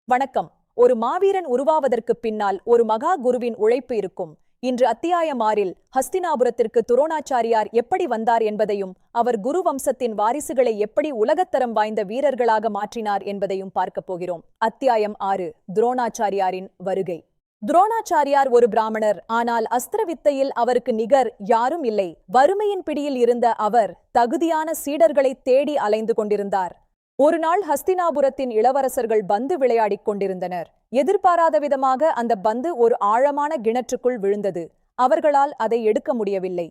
வணக்கம். ஒரு மாவீரன் உருவாவதற்கு பின்னால் ஒரு மகா குருவின் உழைப்பு இருக்கும். இன்று அத்தியாயம் 6 ஹஸ்தினாபுரத்திற்கு துரோணாச்சாரியார் எப்படி வந்தார் என்பதையும் அவர் குரு வம்சத்தின் வாரிசுகளை எப்படி உலகத்தரம் வாய்ந்த வீரர்களாக மாற்றினார் என்பதையும் பார்க்கப் போகிறோம். அத்தியாயம் 6 துரோணாச்சாரியாரின் வருகை. துரோணாச்சாரியார் ஒரு பிராமணர். ஆனால் அஸ்திர வித்தையில் அவருக்கு நிகர் யாரும் இல்லை. வறுமையின் பிடியில் இருந்த அவர் தகுதியான சீடர்களை தேடி அலைந்து கொண்டிருந்தார். ஒரு நாள் ஹஸ்தினாபுரத்தின் இளவரசர்கள் பந்து விளையாடிக் கொண்டிருந்தனர். எதிர்பாராத விதமாக அந்த பந்து ஒரு ஆழமான கிணற்றுக்குள் விழுந்தது. அவர்களால் அதை எடுக்க முடியவில்லை.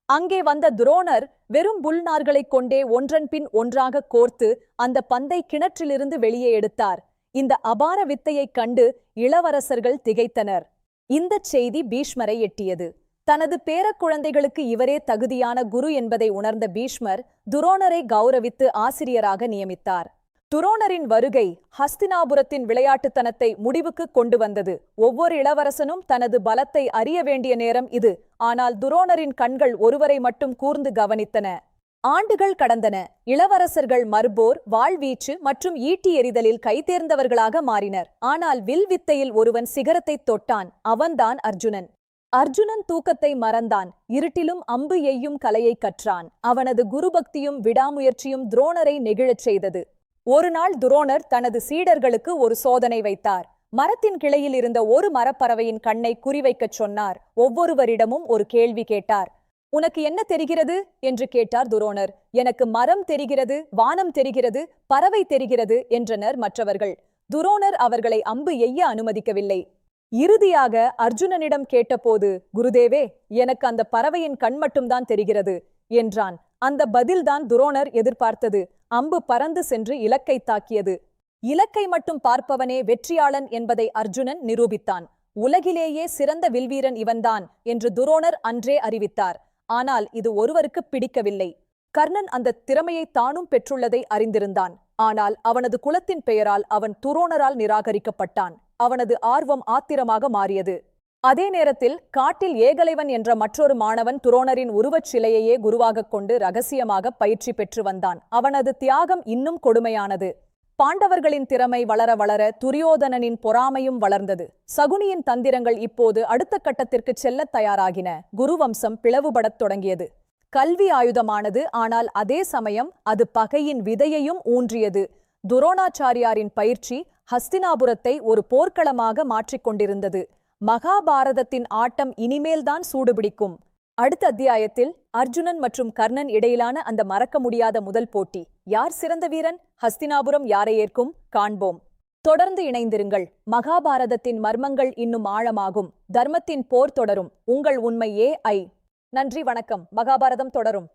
அங்கே வந்த துரோணர் வெறும் புல்நார்களைக் கொண்டே ஒன்றன் பின் ஒன்றாக கோர்த்து அந்த பந்தை கிணற்றிலிருந்து வெளியே எடுத்தார். இந்த அபார வித்தையைக் கண்டு இளவரசர்கள் திகைத்தனர். இந்தச் செய்தி பீஷ்மரை எட்டியது. தனது பேரக்குழந்தைகளுக்கு இவரே தகுதியான குரு என்பதை உணர்ந்த பீஷ்மர் துரோணரை கௌரவித்து ஆசிரியராக நியமித்தார். துரோணரின் வருகை ஹஸ்தினாபுரத்தின் விளையாட்டுத்தனத்தை முடிவுக்கு கொண்டு வந்தது. ஒவ்வொரு இளவரசனும் தனது பலத்தை அறிய வேண்டிய நேரம் இது. ஆனால் துரோணரின் கண்கள் ஒருவரை மட்டும் கூர்ந்து கவனித்தன. ஆண்டுகள் கடந்தன. இளவரசர்கள் மர்போர், வாழ்வீச்சு மற்றும் ஈட்டி எறிதலில் கைதேர்ந்தவர்களாக மாறினர். ஆனால் வில் வித்தையில் ஒருவன் சிகரத்தை தொட்டான். அவன்தான் அர்ஜுனன். அர்ஜுனன் தூக்கத்தை மறந்தான். இருட்டிலும் அம்பு எய்யும் கலையை கற்றான். அவனது குருபக்தியும் விடாமுயற்சியும் துரோணரை நெகிழச் செய்தது. ஒரு நாள் துரோணர் தனது சீடர்களுக்கு ஒரு சோதனை வைத்தார். மரத்தின் கிளையில் இருந்த ஒரு மரப்பறவையின் கண்ணை குறிவைக்கச் சொன்னார். ஒவ்வொருவரிடமும் ஒரு கேள்வி கேட்டார். உனக்கு என்ன தெரிகிறது என்று கேட்டார் துரோணர். எனக்கு மரம் தெரிகிறது, வானம் தெரிகிறது, பறவை தெரிகிறது என்றனர் மற்றவர்கள். துரோணர் அவர்களை அம்பு எய்ய அனுமதிக்கவில்லை. இறுதியாக அர்ஜுனனிடம் கேட்டபோது, குருதேவே, எனக்கு அந்த பறவையின் கண் மட்டும்தான் தெரிகிறது என்றான். அந்த பதில்தான் துரோணர் எதிர்பார்த்தது. அம்பு பறந்து சென்று இலக்கை தாக்கியது. இலக்கை மட்டும் பார்ப்பவனே வெற்றியாளன் என்பதை அர்ஜுனன் நிரூபித்தான். உலகிலேயே சிறந்த வில்வீரன் இவன்தான் என்று துரோணர் அன்றே அறிவித்தார். ஆனால் இது ஒருவருக்கு பிடிக்கவில்லை. கர்ணன் அந்த திறமையை தானும் பெற்றுள்ளதை அறிந்திருந்தான். ஆனால் அவனது குலத்தின் பெயரால் அவன் துரோணரால் நிராகரிக்கப்பட்டான். அவனது ஆர்வம் ஆத்திரமாக மாறியது. அதே நேரத்தில் காட்டில் ஏகலைவன் என்ற மற்றொரு மாணவன் துரோணரின் உருவச் சிலையையே குருவாகக் கொண்டு ரகசியமாக பயிற்சி பெற்று வந்தான். அவனது தியாகம் இன்னும் கொடுமையானது. பாண்டவர்களின் திறமை வளர வளர துரியோதனனின் பொறாமையும் வளர்ந்தது. சகுனியின் தந்திரங்கள் இப்போது அடுத்த கட்டத்திற்கு செல்லத் தயாராகின. குருவம்சம் பிளவுபடத் தொடங்கியது. கல்வி ஆயுதமானது. ஆனால் அதே சமயம் அது பகையின் விதையையும் ஊன்றியது. துரோணாச்சாரியாரின் பயிற்சி ஹஸ்தினாபுரத்தை ஒரு போர்க்களமாக மாற்றிக்கொண்டிருந்தது. மகாபாரதத்தின் ஆட்டம் இனிமேல்தான் சூடுபிடிக்கும். அடுத்த அத்தியாயத்தில் அர்ஜுனன் மற்றும் கர்ணன் இடையிலான அந்த மறக்க முடியாத முதல் போட்டி. யார் சிறந்த வீரன்? ஹஸ்தினாபுரம் யாரை ஏற்கும்? காண்போம். தொடர்ந்து இணைந்திருங்கள். மகாபாரதத்தின் மர்மங்கள் இன்னும் ஆழமாகும். தர்மத்தின் போர் தொடரும். உங்கள் உண்மை AI. நன்றி, வணக்கம். மகாபாரதம் தொடரும்.